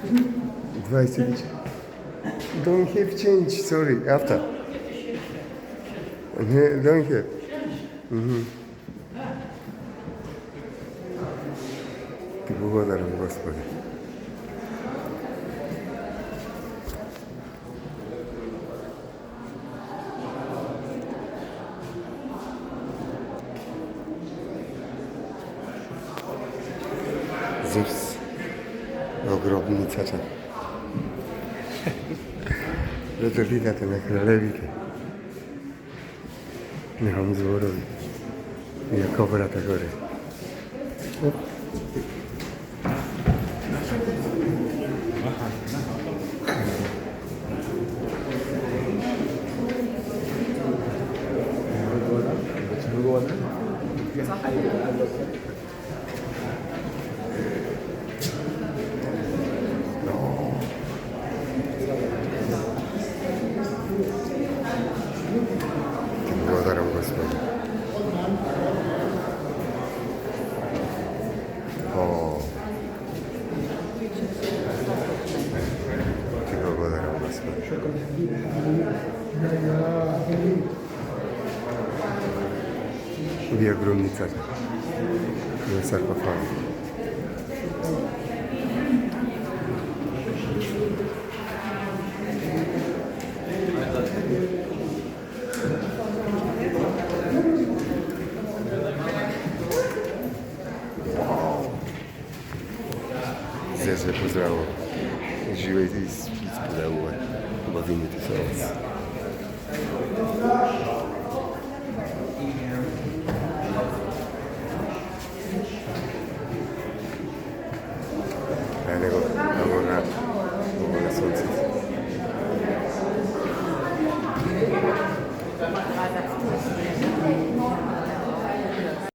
29. Don't have change, sorry, after. Don't have. Ты благодарен, Господи. Зевс. Гробницата. Зато ликата на кралевите. Нямам зборови. И кобрата горе. Благодарам Господи. Ти благодарам Господи. Вие гробницата. Вие саркофага. Здесь я поздравил. Живейте и спите подълго. Бавините са вас. Него на слънцето.